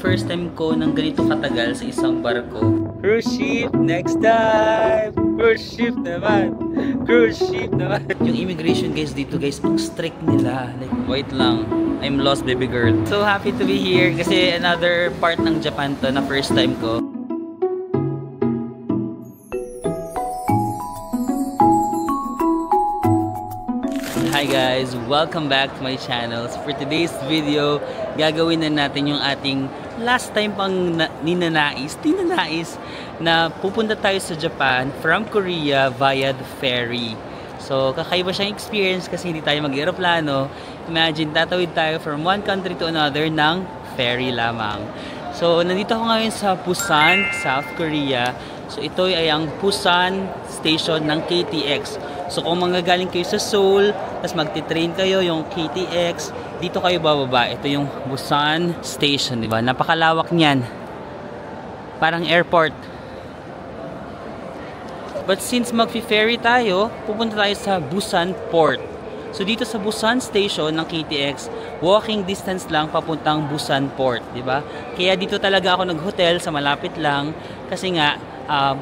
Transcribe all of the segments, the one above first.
first time ko ng ganito katagal sa isang barko. Cruise ship next time! Cruise ship naman! Cruise ship naman! Yung immigration guys dito guys, ang strict nila. Like, wait lang. I'm lost, baby girl. So happy to be here kasi another part ng Japan to na first time ko. Hi guys! Welcome back to my channel. So for today's video, gagawin na natin yung ating last time pang ninanais na pupunta tayo sa Japan from Korea via the ferry. So kakaiba siyang experience kasi hindi tayo mag-aeroplano. Imagine, tatawid tayo from one country to another ng ferry lamang. So nandito ako ngayon sa Busan, South Korea. So ito ay ang Busan Station ng KTX. So kung manggagaling kayo sa Seoul, tapos magti-train kayo yung KTX, dito kayo bababa. Ito yung Busan Station, di ba? Napakalawak niyan. Parang airport. But since magfi-ferry tayo, pupunta tayo sa Busan Port. So dito sa Busan Station ng KTX, walking distance lang papuntang Busan Port, di ba? Kaya dito talaga ako nag-hotel sa malapit lang kasi nga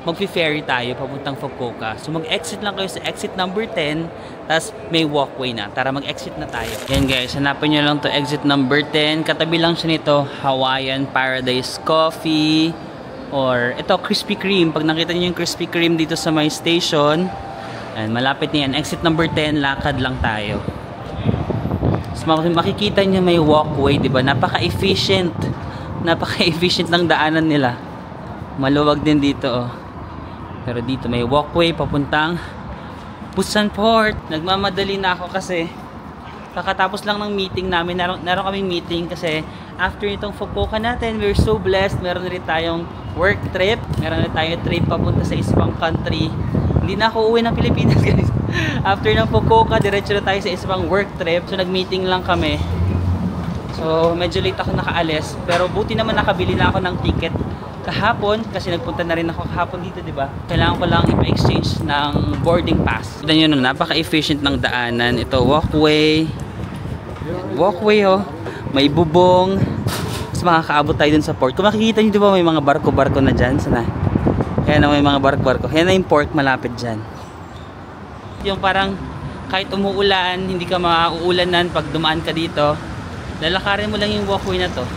magfi-ferry tayo papuntang Fukuoka. So mag-exit lang kayo sa exit number 10, tas may walkway na. Tara, mag-exit na tayo. Yan guys, hanapin nyo lang to exit number 10. Katabi lang siya nito, Hawaiian Paradise Coffee. Or ito, Krispy Kreme. Pag nakita nyo yung Krispy Kreme dito sa my station, and malapit niyan, exit number 10, lakad lang tayo. So makikita nyo may walkway, diba? Napaka-efficient. Napaka-efficient ng daanan nila. Maluwag din dito, oh. Pero dito may walkway papuntang Busan Port. Nagmamadali na ako kasi kakatapos lang ng meeting namin. Naroon kaming meeting kasi after itong Fukuoka natin, we're so blessed. Meron rin tayong work trip. Meron rin tayong trip papunta sa isang country. Hindi na ako uwi ng Pilipinas guys. After ng Fukuoka, diretso na tayo sa isang work trip. So nag-meeting lang kami. So medyo late ako nakaalis. Pero buti naman nakabili na ako ng ticket kahapon kasi nagpunta na rin ako kahapon dito, di ba? Kailangan ko lang ipa-exchange ng boarding pass. Tignan nyo, napaka-efficient ng daanan. Ito, walkway. Walkway, oh. May bubong. Mas makakaabot tayo dun sa port. Kung makikita nyo, di ba, may mga barko-barko na dyan. Sana? Kaya na may mga barko-barko. Kaya na yung port malapit dyan. Yung parang kahit umuulan, hindi ka mauulanan pag dumaan ka dito. Lalakarin mo lang yung walkway na to.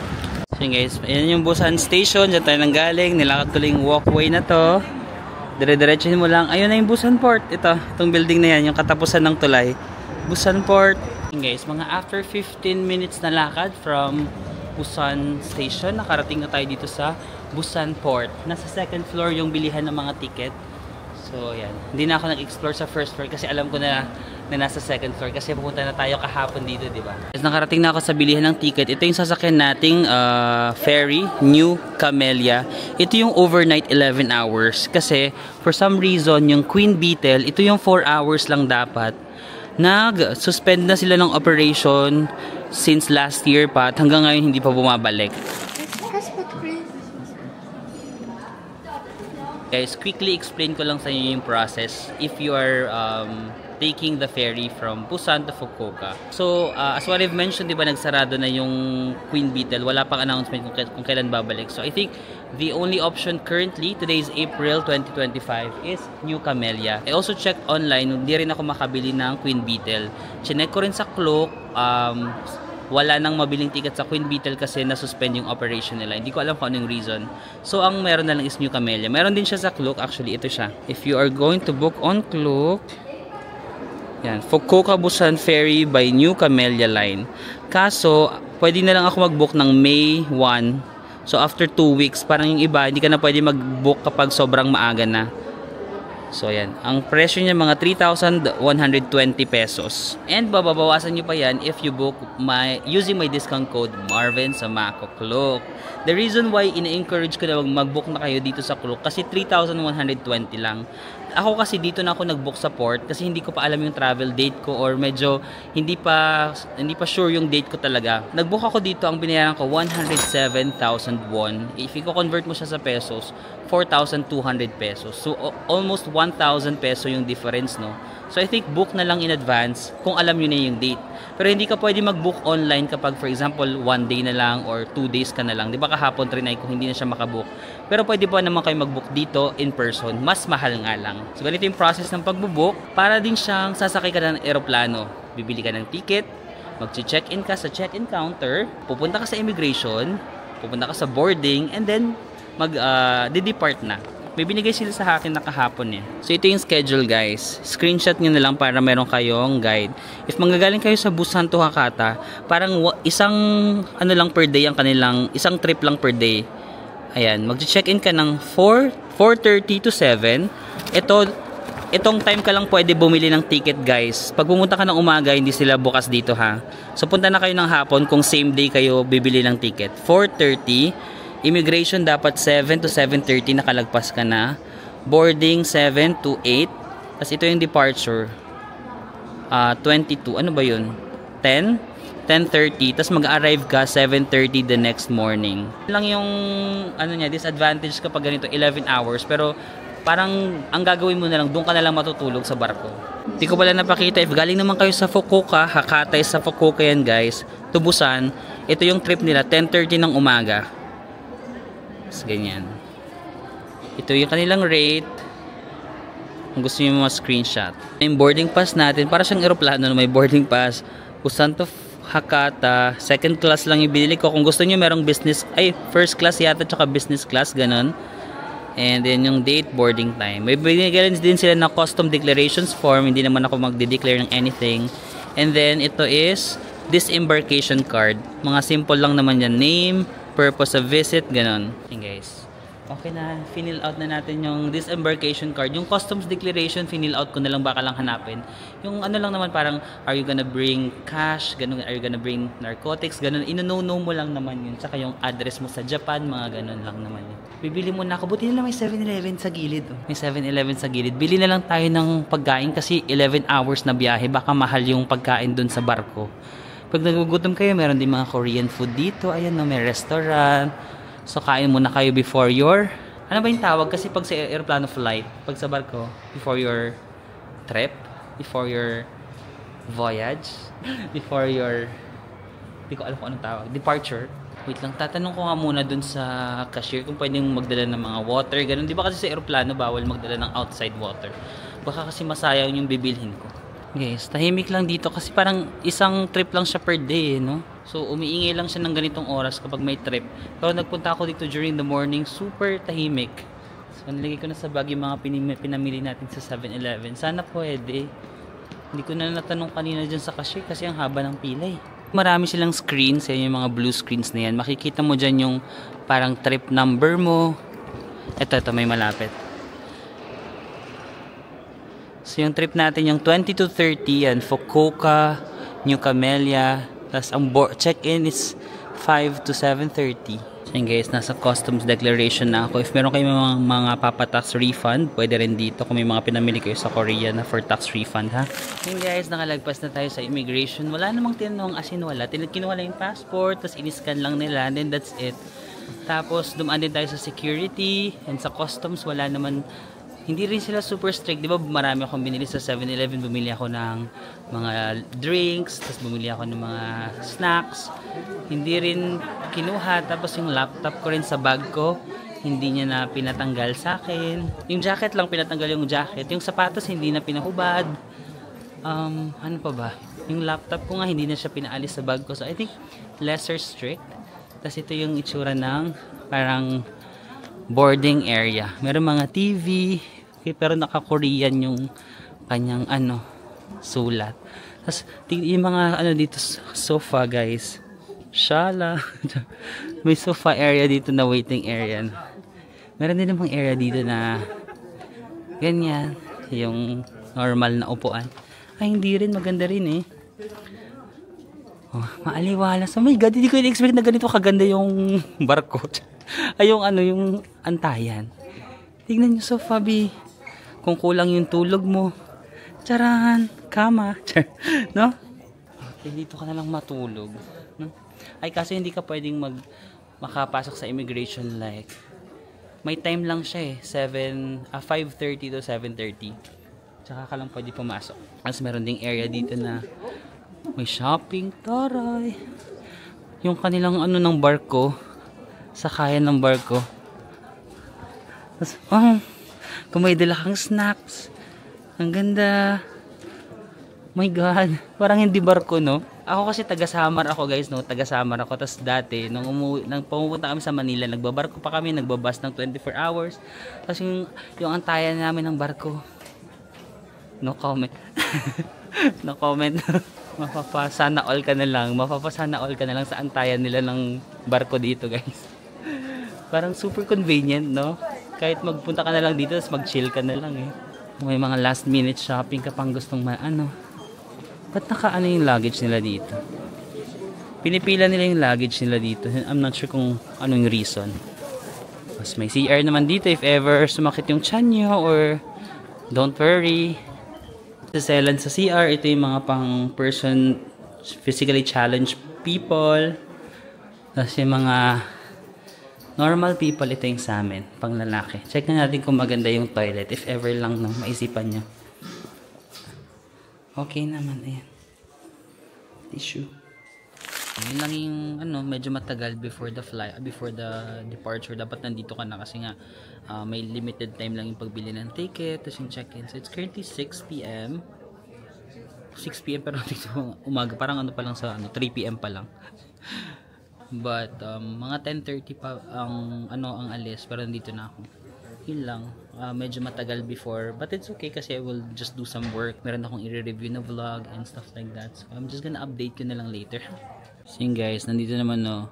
So guys, ayan yung Busan Station. Diyan tayo nanggaling. Nilakad ko lang yung walkway na to. Dire-diretsuhin mo lang. Ayun na yung Busan Port. Itong building na yan. Yung katapusan ng tulay. Busan Port. So guys, mga after 15 minutes na lakad from Busan Station, nakarating na tayo dito sa Busan Port. Nasa second floor yung bilihan ng mga ticket. So yan. Hindi na ako nag-explore sa first floor kasi alam ko na nasa second floor kasi pupunta na tayo kahapon dito, di ba? Nakarating na ako sa bilihan ng ticket. Ito yung sasakyan nating ferry, New Camellia. Ito yung overnight 11 hours kasi for some reason yung Queen Beetle, ito yung 4 hours lang dapat. Nag-suspend na sila ng operation since last year pa at hanggang ngayon hindi pa bumabalik. Guys, quickly explain ko lang sa inyo yung process if you are taking the ferry from Busan to Fukuoka. So, as what I've mentioned, di ba, nagsarado na yung Queen Beetle. Wala pang announcement kung kailan babalik. So, I think the only option currently, today is April 2025, is New Camellia. I also checked online, hindi rin ako makabili ng Queen Beetle. Chinek ko rin sa Klook, wala nang mabiling ticket sa Queen Beetle kasi nasuspend yung operation nila. Hindi ko alam kung anong reason. So, ang meron na lang is New Camellia. Meron din siya sa Klook. Actually, ito siya. If you are going to book on Klook, yan, Fukuoka Busan Ferry by New Camellia Line. Kaso, pwede na lang ako mag-book ng May 1. So, after 2 weeks, parang yung iba, hindi ka na pwede mag-book kapag sobrang maaga na. So, yan. Ang presyo niya mga 3,120 pesos. And babawasan nyo pa yan if you book using my discount code Marvin sa Mako Klook. The reason why ina-encourage ko na mag-book na kayo dito sa Klook kasi 3,120 lang. Ako kasi dito na ako nag-book sa port kasi hindi ko pa alam yung travel date ko or medyo hindi pa sure yung date ko talaga. Nag-book ako dito, ang binayaran ko 107,000 won. If i-convert mo siya sa pesos, 4,200 pesos. So almost 1,000 peso yung difference, no? So I think book na lang in advance kung alam nyo na yung date. Pero hindi ka pwede mag-book online kapag for example 1 day na lang or 2 days ka na lang. Di ba kahapon trinay ko hindi na siya makabook. Pero pwede pa naman kayo mag-book dito in person. Mas mahal nga lang. So ganito yung process ng pag-book. Para din siyang sasakay ka ng eroplano. Bibili ka ng ticket, mag-check-in ka sa check-in counter, pupunta ka sa immigration, pupunta ka sa boarding, and then mag-depart na. May binigay sila sa akin na kahapon eh. So ito yung schedule guys. Screenshot nyo na lang para meron kayong guide. If manggagaling kayo sa Busan to Hakata, parang isang ano lang per day ang kanilang, isang trip lang per day. Ayan, mag-check-in ka ng 4:30 to 7. Itong time ka lang pwede bumili ng ticket guys. Pag pumunta ka ng umaga, hindi sila bukas dito ha. So punta na kayo ng hapon kung same day kayo bibili ng ticket. 4:30. Immigration dapat 7 to 7:30 nakalagpas ka na. Boarding 7 to 8. Tapos ito yung departure. 22. Ano ba yun? 10? 10:30. Tapos mag-arrive ka 7:30 the next morning. Lang yung ano niya, disadvantage kapag ganito 11 hours. Pero parang ang gagawin mo na lang, doon ka na lang matutulog sa barko. Hindi ko pala napakita. If galing naman kayo sa Fukuoka, Hakata sa Fukuoka yan guys, to Busan, ito yung trip nila, 10:30 ng umaga. Ganyan. Ito yung kanilang rate. Kung gusto niyo mga screenshot. Yung boarding pass natin, para siyang eroplano na may boarding pass. Busan to Hakata, second class lang yung binili ko. Kung gusto niyo merong business, first class yata tsaka business class, ganun. And then yung date, boarding time. May binigyan din sila na custom declarations form. Hindi naman ako magde-declare ng anything. And then ito is disembarkation card. Mga simple lang naman yan. Name, purpose of visit, ganon. Okay guys, okay na, fill out na natin yung disembarkation card. Yung customs declaration, fill out ko na lang, baka lang hanapin. Yung ano lang naman parang, are you gonna bring cash, ganon, are you gonna bring narcotics, ganon, ino-no mo lang naman yun. Tsaka yung address mo sa Japan, mga ganon lang naman yun. Bibili mo na ako, buti na lang may 7-Eleven sa gilid. Oh. May 7-Eleven sa gilid. Bili na lang tayo ng pagkain kasi 11 hours na biyahe, baka mahal yung pagkain dun sa barko. Pag nagugutom kayo, meron din mga Korean food dito. Ayan no, may restaurant. So, kain muna kayo before your... Ano ba yung tawag? Kasi pag sa aeroplano flight, pag sa barko, before your trip, before your voyage, before your... Hindi ko alam kung anong tawag. Departure. Wait lang, tatanong ko nga muna dun sa cashier kung pwedeng magdala ng mga water. Ganun. Di ba kasi sa aeroplano, bawal magdala ng outside water. Baka kasi masayang yung bibilhin ko. Guys, tahimik lang dito kasi parang isang trip lang siya per day, no? So, umiingay lang siya ng ganitong oras kapag may trip. Pero nagpunta ako dito during the morning, super tahimik. So, nilagay ko na sa bag yung mga pinamili natin sa 7-Eleven. Sana pwede. Hindi ko na natanong kanina dyan sa cashier kasi ang haba ng pilay. Marami silang screens, yan yung mga blue screens na yan. Makikita mo dyan yung parang trip number mo. Ito, may malapit. So yung trip natin yung 20 to 30 yan, Fukuoka, New Camellia, tapos ang check-in is 5 to 7:30. So yun guys, nasa customs declaration na ako. If meron kayong mga papatax refund, pwede rin dito kung may mga pinamili kayo sa Korea na for tax refund ha. Yun guys, nakalagpas na tayo sa immigration. Wala namang tinanong as in wala. Kinuha lang yung passport, tapos in-scan lang nila, and then that's it. Tapos dumaan din tayo sa security, and sa customs wala naman. Hindi rin sila super strict. Di ba marami akong binili sa 7-Eleven. Bumili ako ng mga drinks. Tapos bumili ako ng mga snacks. Hindi rin kinuha. Tapos yung laptop ko rin sa bag ko, hindi niya na pinatanggal sa akin. Yung jacket lang pinatanggal yung jacket. Yung sapatos hindi na pinahubad. Ano pa ba? Yung laptop ko nga hindi na siya pinaalis sa bag ko. So I think lesser strict. Tapos ito yung itsura ng parang boarding area. Meron mga TV. Pero naka-Korean yung kanyang sulat. Tapos yung mga dito sofa guys. Shala. May sofa area dito na waiting area. Meron din namang area dito na ganyan. Yung normal na upuan. Ay hindi rin, maganda rin eh. Oh, maaliwalas. Oh my god, hindi ko in-expect na ganito kaganda yung barko. Ay yung yung antayan. Tignan nyo sofa B. Kung kulang yung tulog mo, tsaran, kama, no? Okay, dito ka na lang matulog, no? Ay kasi hindi ka pwedeng makapasok sa immigration like may time lang siya eh, 5:30 to 7:30. Tsaka ka lang pwede pumasok. Tapos meron ding area dito na may shopping. Taray! Yung kanilang ano ng barko, sakayan ng barko. Tapos, kung may dala kang snacks. Ang ganda. My God. Parang hindi barko, no? Ako kasi taga-Samar ako, guys, no? Taga-Samar ako. Tapos dati, nung pumupunta kami sa Manila, nagbabarko pa kami, nagbabas ng 24 hours. Tapos yung antayan namin ng barko. No comment. No comment. Mapapasana all ka na lang. Mapapasana all ka na lang sa antayan nila ng barko dito, guys. Parang super convenient, no? Kahit magpunta ka na lang dito, tapos mag-chill ka na lang, eh. May mga last minute shopping ka pang gustong ba't naka-ano yung luggage nila dito? Pinipila nila yung luggage nila dito. I'm not sure kung anong reason. Mas may CR naman dito if ever sumakit yung tiyan nyo, or don't worry. Saselan sa CR, ito yung mga pang person, physically challenged people. Tapos yung mga normal people, ito yung sa amin, pang lalaki. Check na natin kung maganda yung toilet if ever lang no, maisipan nyo. Okay naman, ayan. Tissue. Yun lang yung ano, medyo matagal before the departure. Dapat nandito ka na kasi nga may limited time lang yung pagbili ng ticket, tapos yung check-in. So it's currently 6 p.m. 6 p.m. pero dito umaga, parang ano pa lang sa 3 p.m. pa lang. But mga 10:30 pa ang alis, pero nandito na ako. Yun lang. Medyo matagal before, but it's okay kasi I will just do some work. Meron akong i-review na vlog and stuff like that. So I'm just gonna update you na lang later. So yun guys, nandito naman no.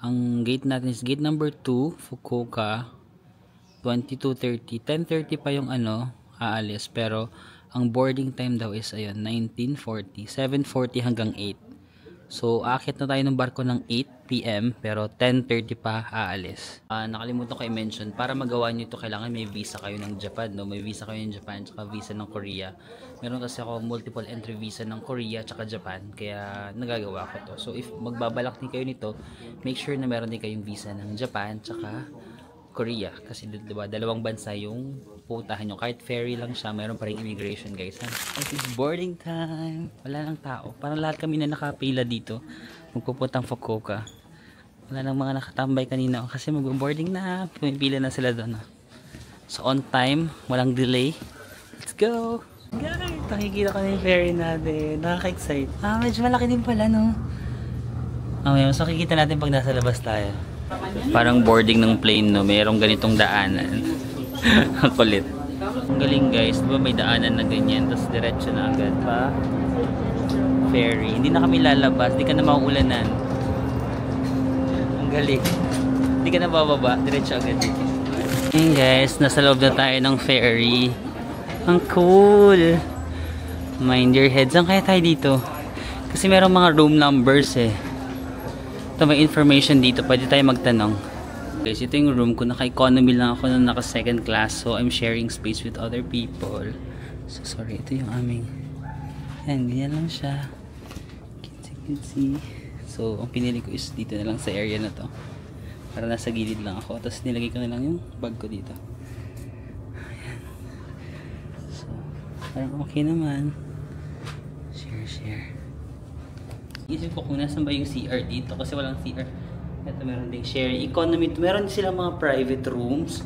Ang gate natin is gate number 2, Fukuoka. 22:30. 10:30 pa yung aalis, pero ang boarding time daw is ayun 19:40. 7:40 hanggang 8. So aakyat na tayo ng barko ng 8 p.m. pero 10:30 pa aalis. Nakalimutan ko i-mention, para magawa nyo ito kailangan may visa kayo ng Japan, no? May visa kayo ng Japan tsaka visa ng Korea. Meron kasi ako multiple entry visa ng Korea tsaka Japan, kaya nagagawa ko to. So if magbabalak din kayo nito, make sure na meron din kayong visa ng Japan tsaka Korea, kasi diba dalawang bansa yung puntahan nyo. Kahit ferry lang siya, meron pa rin immigration, guys. This is boarding time. Wala lang tao. Parang lahat kami na nakapila dito magpupuntang Fukuoka. Wala lang mga nakatambay kanina kasi mag-boarding na. Pumipila na sila doon. So on time, walang delay. Let's go! Guys, nakikita ka na yung ferry natin. Nakaka-excite. Medyo malaki din pala, no? So kikita natin pag nasa labas tayo. Parang boarding ng plane, no? Mayroong ganitong daanan. Ang kulit. Ang galing, guys. Diba may daanan na ganyan, tapos diretso na agad pa ferry. Hindi na kami lalabas, hindi ka na mauulanan. Ang galing. Hindi ka na bababa, diretso agad. Ayun guys, nasa loob na tayo ng ferry. Ang cool. Mind your head. Saan kaya tayo dito? Kasi merong mga room numbers eh. Ito may information dito, pwede tayo magtanong. Guys, ito yung room ko. Naka-economy lang ako nung naka-second class. So, I'm sharing space with other people. So, sorry. Ito yung aming... Ayan, ganyan lang siya. You can see. So, ang pinili ko is dito na lang sa area na to. Para nasa gilid lang ako. Tapos, nilagay ko na lang yung bag ko dito. Ayan. So, parang okay naman. Share. Isip ko kung nasan ba yung CR dito kasi walang CR. Ito meron ding sharing economy. Meron silang mga private rooms.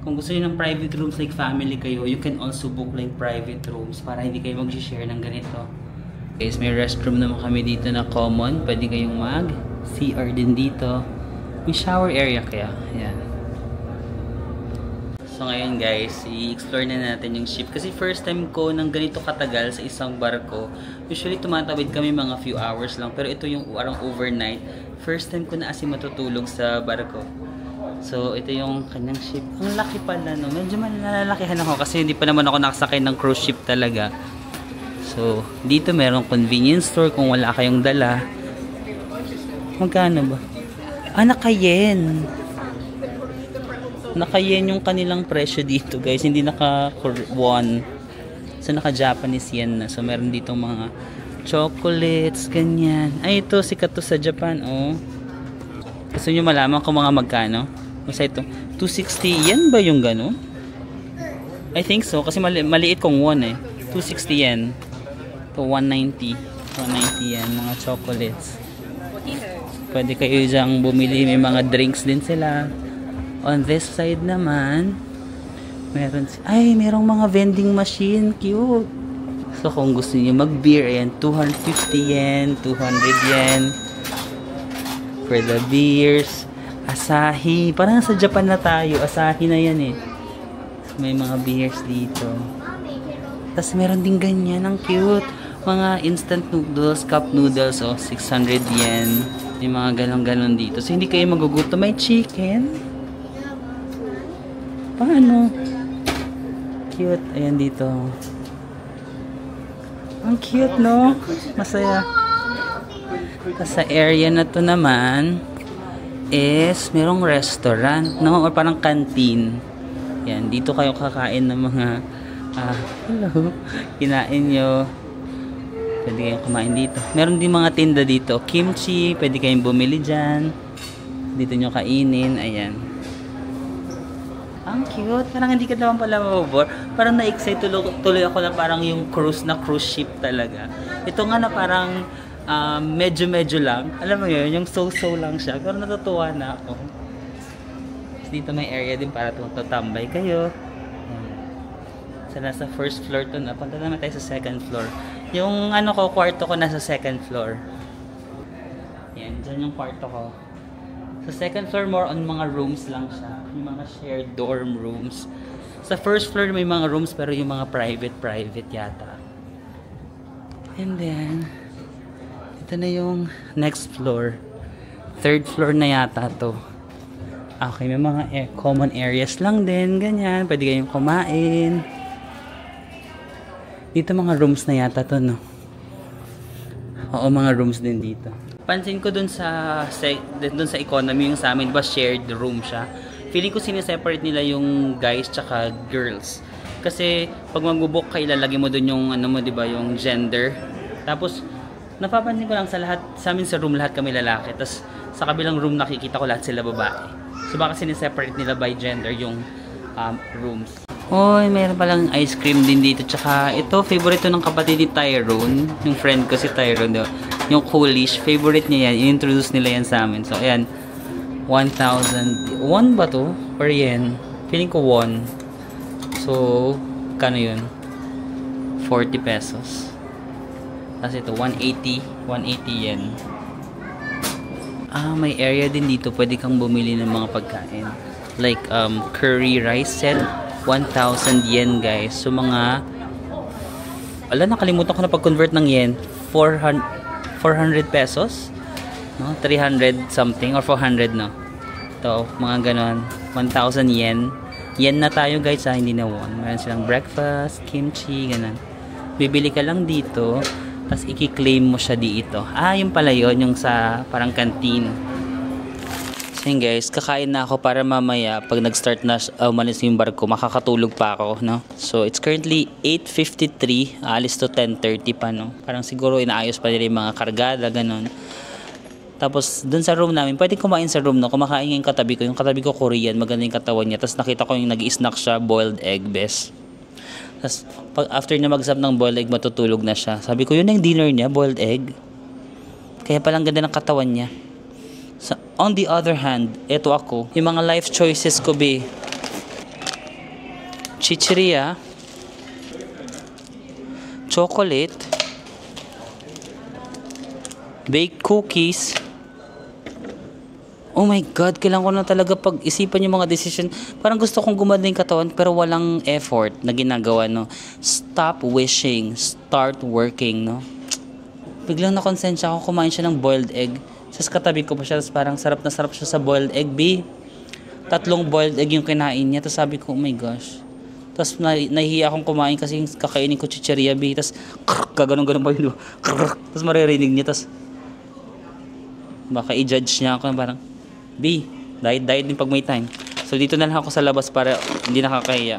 Kung gusto niyo ng private rooms like family kayo, you can also book like private rooms para hindi kayo mag-share ng ganito. Guys, may restroom naman kami dito na common. Pwede kayong mag-CR din dito. May shower area kaya. Ayan. So ngayon guys, i-explore na natin yung ship. Kasi first time ko ng ganito katagal sa isang barko. Usually tumatawid kami mga few hours lang. Pero ito yung parang overnight. First time ko na kasi matutulog sa barko. So ito yung kanyang ship. Ang laki pala, no? Medyo malalakihan ako kasi hindi pa naman ako nakasakay ng cruise ship talaga. So dito merong convenience store kung wala kayong dala. Magkano ba? Naka-yen. Naka-yen yung kanilang presyo dito guys, hindi naka-won. So naka-Japanese yen na. So meron dito mga chocolates, ganyan. Ay, ito sikat to sa Japan, oh. Gusto nyo malaman kung mga magkano? Basta ito, 260 yen ba yung gano'n? I think so, kasi maliit kong won eh. 260 yen. To 190. 190 yen, mga chocolates. Pwede kayo diyang bumili. May mga drinks din sila. On this side naman, merong mga vending machine. Cute. So, kung gusto niyo mag-beer, ayan, 250 yen, 200 yen. For the beers. Asahi. Parang sa Japan na tayo. Asahi na yan eh. So, may mga beers dito. Tapos meron din ganyan. Ang cute. Mga instant noodles, cup noodles, 600 yen. May mga ganon-ganon dito. So, hindi kayo magugutom. May chicken. Paano? Cute. Ayan dito. Ang cute, no? Masaya. Tapos sa area na to naman is merong restaurant, no? Or parang canteen. Yan. Dito kayo kakain ng mga hello. Kinain nyo. Pwede kayong kumain dito. Meron din mga tinda dito. Kimchi. Pwede kayong bumili dyan. Dito nyo kainin. Ayan. Ang cute. Parang hindi ka naman pala mababore. Parang na-excite tuloy ako na parang yung cruise ship talaga. Ito nga na parang medyo lang. Alam mo yun, yung so-so lang siya. Pero natutuwa na ako. Dito may area din para tutambay kayo. So, nasa first floor to na. Punta naman tayo sa second floor. Yung kwarto ko nasa second floor. Yan, dyan yung kwarto ko. Sa second floor, more on mga rooms lang siya. Yung mga shared dorm rooms. Sa first floor, may mga rooms pero yung mga private yata. And then, ito na yung next floor. Third floor na yata to. Okay, may mga common areas lang din. Ganyan, pwede kayong kumain. Dito mga rooms na yata to, no? Oo, mga rooms din dito. Pansin ko dun sa economy yung sa amin, ba shared room siya. Feeling ko sineseparate nila yung guys tsaka girls. Kasi pag magbo-book ka, ilalagay mo dun yung di ba, yung gender. Tapos napapansin ko lang sa amin sa room lahat kami lalaki. Tapos sa kabilang room nakikita ko lahat sila babae. So baka sineseparate nila by gender yung rooms. Hoy, meron palang ice cream din dito. Tsaka ito, favorite to ng kapatid ni Tyrone. Yung friend ko si Tyrone. Yung Coolish. Favorite niya yan. I-introduce nila yan sa amin. So, ayan. 1,000. Won ba to? Or yen? Feeling ko won. So, kano yun? 40 pesos. Tapos ito, 180. 180 yen. May area din dito. Pwede kang bumili ng mga pagkain. Like, curry rice set. 1,000 yen, guys. So, nakalimutan ko na pag-convert ng yen. 400 pesos? No? 300 something or 400, no? Ito, mga ganon. 1,000 yen. Yen na tayo, guys, hindi na won. Meron silang breakfast, kimchi, ganon. Bibili ka lang dito, tapos i-claim mo siya dito. Yung pala yun, yung sa parang canteen. So yun guys, kakain na ako para mamaya pag nag-start na umalis yung barko, makakatulog pa ako, no? So it's currently 8:53, alis to 10:30 pa, no? Parang siguro inaayos pa nila yung mga kargada, ganun. Tapos dun sa room namin, pwede kumain sa room, no? Kumakain yung katabi ko. Yung katabi ko Korean, maganda yung katawan niya. Tapos nakita ko yung nag-i-snack siya, boiled egg, best. Tapos after na mag-zap ng boiled egg, matutulog na siya. Sabi ko, yun yung dinner niya, boiled egg. Kaya palang ganda ng katawan niya. So, on the other hand, eto ako, yung mga life choices ko, chichiria, chocolate, baked cookies. Oh my God, kailangan ko na talaga pag-isipan yung mga decision. Parang gusto kong gumanda yung katawan pero walang effort na ginagawa, no? Stop wishing, start working, no? Biglang nakonsensya ako, kumain siya ng boiled egg. Sa katabi ko pa siya, parang sarap na sarap siya sa boiled egg, 3 boiled egg yung kinain niya. Tapos sabi ko, oh my gosh. Tapos nahihiya akong kumain kasi kakainin ko chicheria, Tapos kaganon-ganon pa yun, tapos maririnig niya. Tapos baka i-judge niya ako, parang diet din pag may time. So dito na lang ako sa labas para hindi nakakahiya.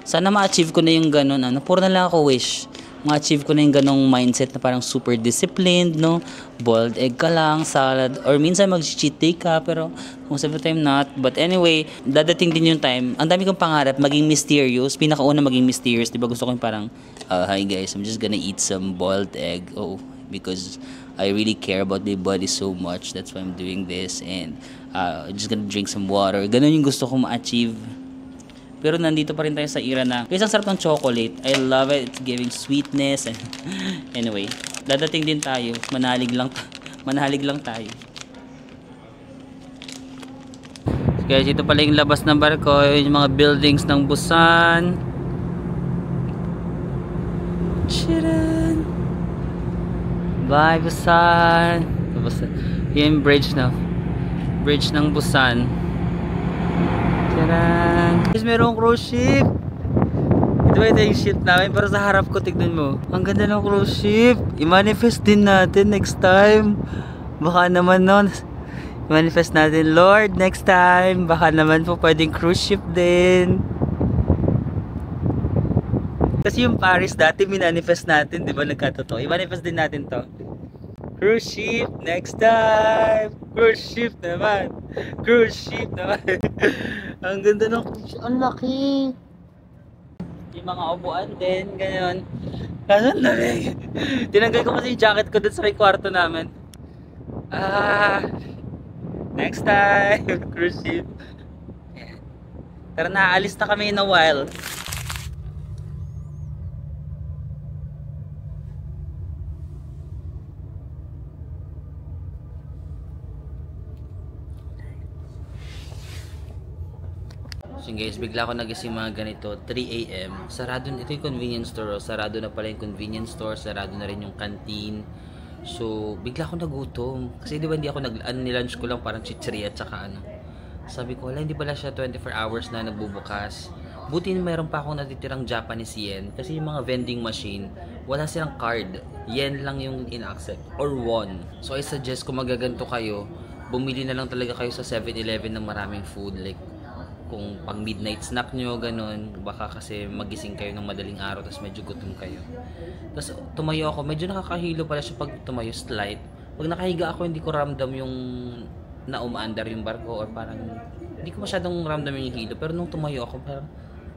Sana ma-achieve ko na yung ganon, puro na lang ako wish. ma-achieve ko na yung ganong mindset na parang super disciplined, no? Boiled egg ka lang, salad, or minsan mag-cheat day ka, pero most of the time not. But anyway, dadating din yung time, ang dami kong pangarap, maging mysterious, pinakauna maging mysterious, di ba gusto ko yung parang, hi guys, I'm just gonna eat some boiled egg, because I really care about my body so much, that's why I'm doing this, and I'm just gonna drink some water, ganon yung gusto ko ma-achieve. Pero nandito pa rin tayo sa era na, guys, ang sarap ng chocolate. I love it. It's giving sweetness. And anyway, dadating din tayo. Manalig lang tayo. So guys, ito pala yung labas ng barko. Yung mga buildings ng Busan. Chiran! Bye, Busan! Yung bridge na. Bridge ng Busan. Tcharan! Guys, merong cruise ship! Ito ba yung ship namin? Pero sa harap ko, tignan mo. Ang ganda ng cruise ship! I-manifest din natin next time. Baka naman nun. I-manifest natin, Lord, next time. Baka naman po pwedeng cruise ship din. Kasi yung Paris dati, minanifest natin. Di ba nagkatotoo? I-manifest din natin to. Cruise ship next time. Cruise ship naman. Cruise ship naman. Ang ganda ng cruise ship. Ang laki. Yung mga upuan din, ganyan. Kaso lamig. Tinanggal ko kasi yung jacket ko dun sa may kwarto namin. Next time. Cruise ship. Pero naalis na kami in a while. So guys, bigla ako nagising mga ganito, 3 AM. Sarado na ito yung convenience store. Sarado na pala yung convenience store. Sarado na rin yung canteen. So, bigla ako nagutom. Kasi di ba hindi ako nilunch ko lang parang chichiri at saka ano. Sabi ko, wala, hindi pala siya 24 hours na nagbubukas. Buti na mayroon pa akong natitirang Japanese yen. Kasi yung mga vending machine, wala silang card. Yen lang yung in-accept. Or won. So, I suggest kung magaganto kayo, bumili na lang talaga kayo sa 7-Eleven ng maraming food. Like, kung pang midnight snack nyo, ganun, baka kasi magising kayo ng madaling araw tapos medyo gutom kayo. Tapos tumayo ako, medyo nakakahilo pala siya pag tumayo, slight. Pag nakahiga ako, hindi ko ramdam yung na umaandar yung barko or parang hindi ko masyadong ramdam yung hilo. Pero nung tumayo ako, parang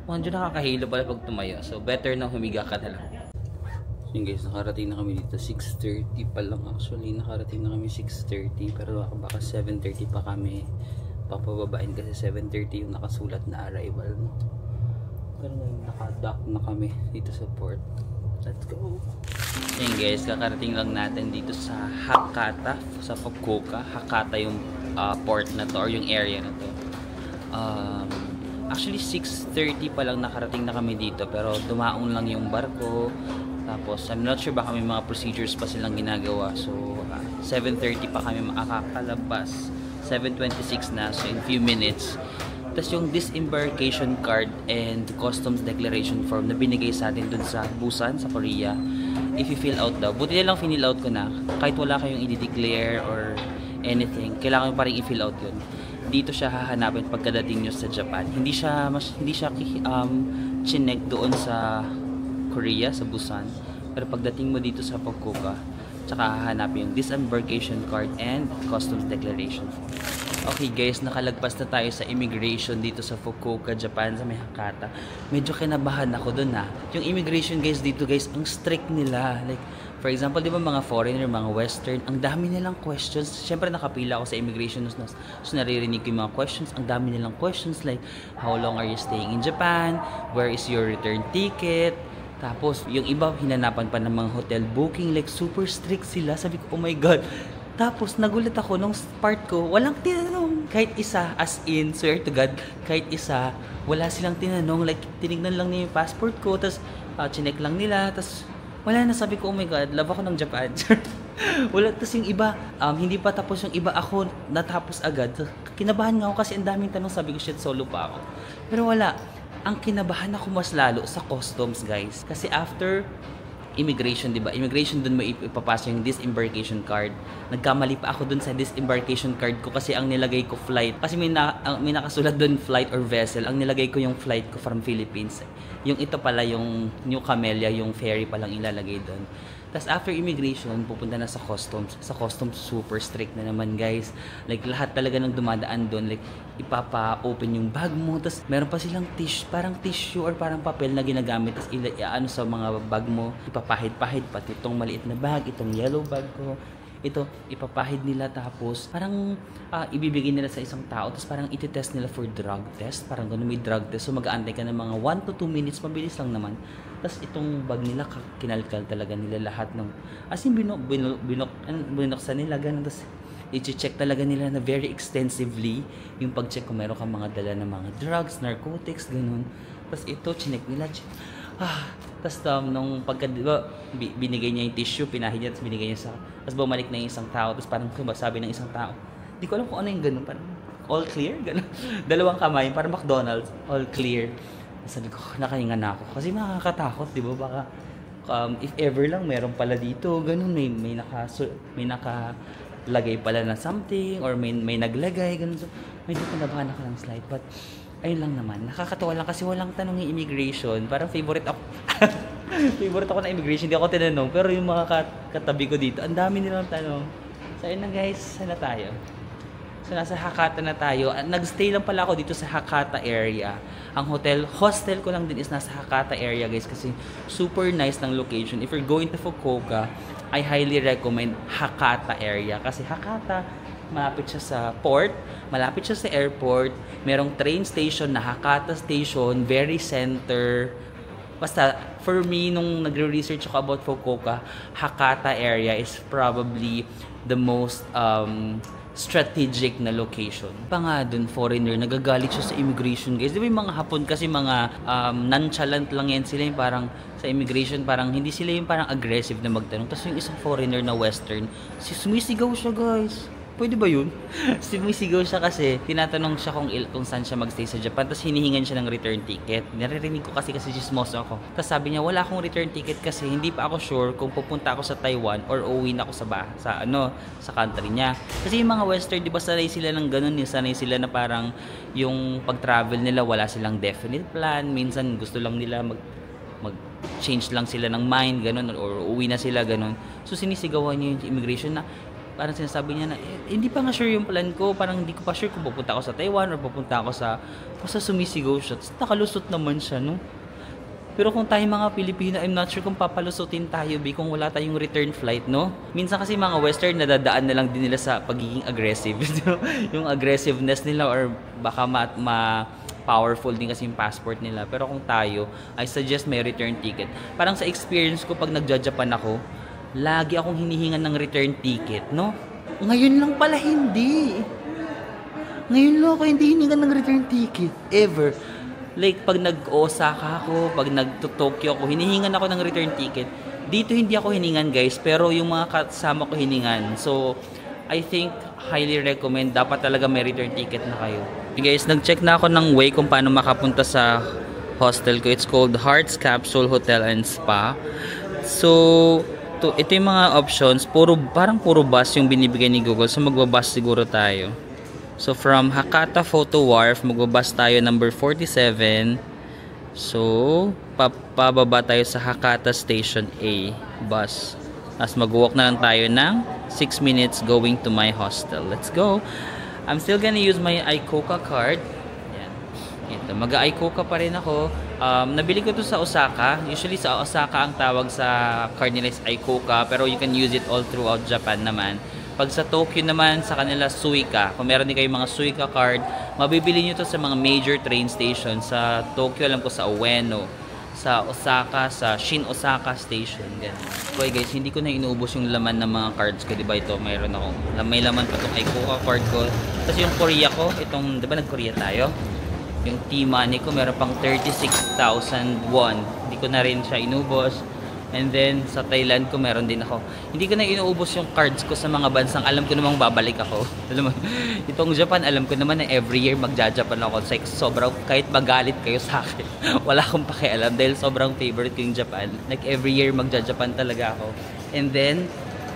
medyo nakakahilo pala pag tumayo. So better na humiga ka na lang. So yun guys, nakarating na kami dito, 6:30 pa lang actually. Nakarating na kami 6:30 pero baka 7:30 pa kami papababain kasi 7:30 yung nakasulat na arrival, no? Pero ngayon naka-dock na kami dito sa port. Let's go! Ayun guys, kakarating lang natin dito sa Hakata, sa Fukuoka. Hakata yung port na to or yung area na to. Actually 6:30 pa lang nakarating na kami dito pero dumaong lang yung barko. Tapos I'm not sure baka may mga procedures pa silang ginagawa. So 7:30 pa kami makakalabas. 7:26 na, so in few minutes. Tapos yung disembarkation card and customs declaration form na binigay sa atin dun sa Busan, sa Korea, if you fill out daw, buti na lang fill out ko na, kahit wala kayong i-declare or anything, kailangan pa rin i-fill out yun. Dito siya hahanapin pagkadating nyo sa Japan. Hindi siya chinek doon sa Korea, sa Busan, pero pagdating mo dito sa Fukuoka, tsaka hahanapin yung disembarkation card and customs declaration form. Okay guys, nakalagpas na tayo sa immigration dito sa Fukuoka, Japan, sa may Hakata. Medyo kinabahan ako dun ha. Yung immigration guys dito guys, ang strict nila. Like, for example, di ba mga foreigner, mga western, ang dami nilang questions. Siyempre nakapila ako sa immigration, so naririnig ko yung mga questions. Ang dami nilang questions like, how long are you staying in Japan? Where is your return ticket? Tapos, yung iba, hinanapan pa ng mga hotel booking. Like, super strict sila. Sabi ko, oh my God. Tapos, nagulat ako nung part ko, walang tinanong. Kahit isa, as in, swear to God, kahit isa, wala silang tinanong. Like, tinignan lang niya yung passport ko. Tapos, chinek lang nila. Tapos, wala na. Sabi ko, oh my God, love ako ng Japan. Wala. Tapos yung iba, hindi pa tapos yung iba. Ako, natapos agad. Kinabahan nga ako kasi ang daming tanong. Sabi ko, shit, solo pa ako. Pero wala. Ang kinabahan ako mas lalo sa customs guys. Kasi after immigration, di ba? Immigration, dun mo ipapasa yung disembarkation card. Nagkamali pa ako dun sa disembarkation card ko kasi ang nilagay ko flight. Kasi may nakasulat dun flight or vessel. Ang nilagay ko yung flight ko from Philippines. Yung ito pala, yung New Camellia, yung ferry palang ilalagay dun. Tapos after immigration, pupunta na sa customs. Sa customs, super strict na naman, guys. Like, lahat talaga ng dumadaan doon, like, ipapa-open yung bag mo. Tapos meron pa silang parang tissue or parang papel na ginagamit. Tapos ano sa mga bag mo, ipapahid-pahid. Pati itong maliit na bag, itong yellow bag ko. Ito, ipapahid nila, tapos parang ibibigay nila sa isang tao, tapos parang iti-test nila for drug test, parang gano'n, may drug test, so mag-aantay ka ng mga 1 to 2 minutes, mabilis lang naman. Tapos itong bag nila, kinalkal talaga nila lahat ng, as in binuksan nila, gano'n, tapos i-check talaga nila na very extensively yung pag-check kung meron kang mga dala ng mga drugs, narcotics, gano'n. Tapos ito, chinek nila, tapos nung diba, binigay niya yung tissue, pinahid niya, tapos binigay niya tapos bumalik na yung isang tao, tapos parang sabi ng isang tao, di ko alam kung ano yung ganun, parang all clear, ganun. Dalawang kamay, parang McDonald's, all clear. Tapos sabi ko, nakahinga na ako, kasi makakatakot, di ba, baka if ever lang, meron pala dito, ganun, may nakalagay pala na something, or may naglagay, ganun. So, medyo pinabahan ako ng slide, but ayun lang naman, nakakatawa lang kasi walang tanong yung immigration. Parang favorite ako. Favorite ako na immigration, hindi ako tinanong. Pero yung mga katabi ko dito, ang dami nilang tanong. So ayun na guys, saan na tayo? So nasa Hakata na tayo. Nagstay lang pala ako dito sa Hakata area. Ang hostel ko lang din is nasa Hakata area, guys, kasi super nice ng location. If you're going to Fukuoka, I highly recommend Hakata area. Kasi Hakata, malapit siya sa port, malapit siya sa airport, merong train station na Hakata Station, very center. Basta, for me, nung nagre-research ako about Fukuoka, Hakata area is probably the most strategic na location. Pa nga dun, foreigner, nagagalit siya sa immigration, guys. Di ba yung mga Hapon kasi mga nonchalant lang yan sila, yung parang sa immigration, parang hindi sila yung parang aggressive na magtanong. Tapos yung isang foreigner na western, sumisigaw siya, guys. Pwede ba yun? Sumisigaw siya kasi tinatanong siya kung saan siya magstay sa Japan, tapos hinihingan siya ng return ticket. Naririnig ko kasi chismoso ako. Tapos sabi niya, wala akong return ticket kasi hindi pa ako sure kung pupunta ako sa Taiwan or uuwi na ako sa country niya. Kasi yung mga western, di ba sanay sila ng ganun, sanay sila na parang yung pag-travel nila wala silang definite plan. Minsan gusto lang nila mag-change lang sila ng mind, ganun, or uuwi na sila, ganun. So sinisigawan niya yung immigration na parang sinasabi niya na, hindi pa nga sure yung plan ko, parang hindi ko pa sure kung pupunta ako sa Taiwan or pupunta ako basta sumisigaw siya. Tapos nakalusot naman siya, no? Pero kung tayo mga Pilipino, I'm not sure kung papalusutin tayo, kung wala tayong return flight, no? Minsan kasi mga western, nadadaan na lang din nila sa pagiging aggressive. Yung aggressiveness nila, or baka powerful din kasi yung passport nila. Pero kung tayo, I suggest may return ticket. Parang sa experience ko pag nagja-Japan ako, lagi akong hinihingan ng return ticket, no? Ngayon lang pala hindi. Ngayon lang ako hindi hinihingan ng return ticket. Ever. Like, pag nag-Osaka ako, pag nag-Tokyo ako, hinihingan ako ng return ticket. Dito hindi ako hiningan, guys, pero yung mga kasama ko hiningan. So, I think, highly recommend, dapat talaga may return ticket na kayo. Guys, nag-check na ako ng way kung paano makapunta sa hostel ko. It's called Hearts Capsule Hotel and Spa. So, ito yung mga options, parang puro bus yung binibigay ni Google, so magbabus siguro tayo. So from Hakata Photo Wharf, magbabus tayo number 47. So pababa tayo sa Hakata Station A bus. Tapos mag-walk na lang tayo ng 6 minutes going to my hostel. Let's go. I'm still gonna use my iCoca card. Ito, mag-iCoca pa rin ako. Nabili ko to sa Osaka. Usually sa Osaka ang tawag sa card nila is iCoca, pero you can use it all throughout Japan naman. Pag sa Tokyo naman, sa kanila Suica. Kung meron din kayo mga Suica card, mabibili nyo to sa mga major train station. Sa Tokyo, alam ko sa Ueno. Sa Osaka, sa Shin Osaka Station. Ganun. Okay guys, hindi ko na inuubos yung laman ng mga cards ko. Diba ito, mayroon ako. May laman pa itong iCoca card ko. Tapos yung Korea ko, itong, diba nag-Korea tayo? Yung T-Money ko, meron pang 36,000 won. Hindi ko na rin siya inubos. And then, sa Thailand ko, meron din ako. Hindi ko na inuubos yung cards ko sa mga bansang alam ko namang babalik ako. Alam mo, itong Japan, alam ko naman na every year magja-Japan ako. Like, sobrang, kahit magalit kayo sa akin, wala akong pakialam dahil sobrang favorite ko yung Japan. Like, every year magja-Japan talaga ako. And then,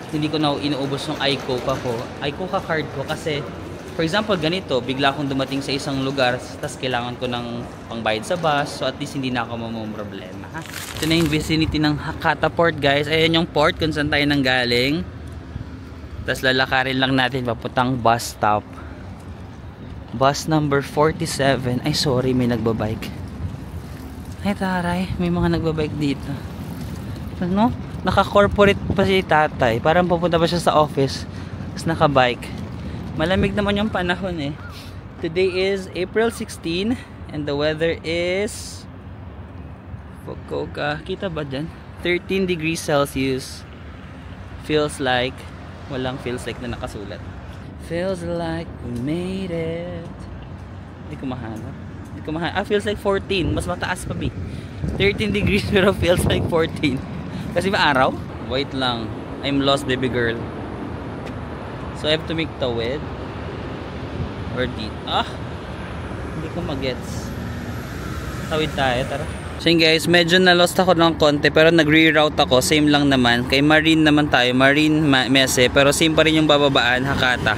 hindi ko na inuubos yung iCoca ko. iCoca card ko kasi, for example, ganito, bigla akong dumating sa isang lugar, tapos kailangan ko ng pangbayad sa bus, so at least hindi na ako problema. Ha? Ito na yung vicinity ng Hakata Port, guys. Ayan yung port kung saan tayo nanggaling. Tapos lalakarin lang natin papuntang bus stop. Bus number 47. Ay, sorry, may nagbabike. Ay, taray, may mga nagbabike dito. Ano? Naka-corporate pa si tatay. Parang pupunta pa siya sa office. Tapos naka-bike. Malamig naman yung panahon eh. Today is April 16 and the weather is Fukuoka. Kita ba dyan? 13 degrees Celsius. Feels like walang feels like na nakasulat. Feels like we made it. Hindi ko mahanap. Feels like 14. Mas mataas pa B. 13 degrees pero feels like 14. Kasi ba araw? Wait lang. I'm lost, baby girl. So I have to make tawid or dito. Hindi ko magets. Tawid tayo, tara. So yun guys, medyo na-lost ako ng konti pero nag-reroute ako. Same lang naman. Kay Marine naman tayo. Marine Mese. Pero same pa rin yung bababaan, Hakata.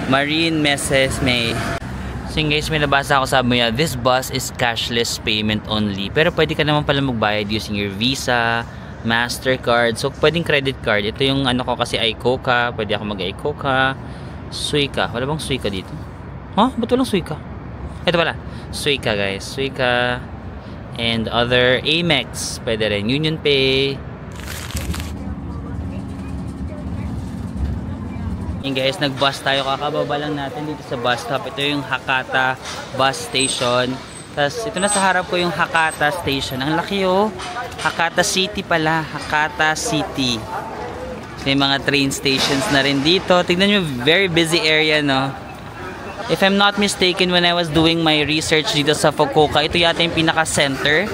Marine Mese May. So yun guys, may nabasa ako sabi niya, this bus is cashless payment only. Pero pwede ka naman pala magbayad using your Visa, Mastercard. So, pwedeng credit card. Ito yung ano ko kasi iCoca. Pwede ako mag-iCoca. Suica. Wala bang Suica dito? Huh? Ba't walang Suica? Ito pala. Suica guys. Suica. And other Amex. Pwede rin. Union Pay. Yung guys, nag-bus tayo. Kakababa lang natin dito sa bus stop. Ito yung Hakata bus station. Tapos, ito na sa harap ko yung Hakata Station. Ang laki oh. Hakata City pala. Hakata City. May mga train stations na rin dito. Tignan nyo, very busy area, no? If I'm not mistaken, when I was doing my research dito sa Fukuoka, ito yata yung pinaka-center.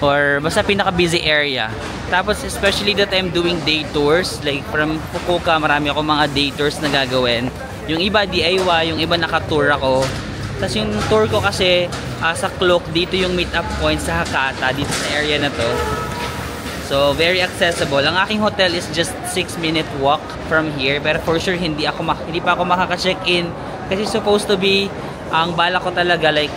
Or basta pinaka-busy area. Tapos, especially that I'm doing day tours. Like, from Fukuoka, marami ako mga day tours na gagawin. Yung iba, DIY. Yung iba, naka-tour ako. Tapos yung tour ko kasi sa Klook, dito yung meet up point sa Hakata, dito sa area na to. So, very accessible. Ang aking hotel is just 6-minute walk from here. Pero for sure, hindi pa ako makaka-check-in. Kasi supposed to be, ang bala ko talaga, like,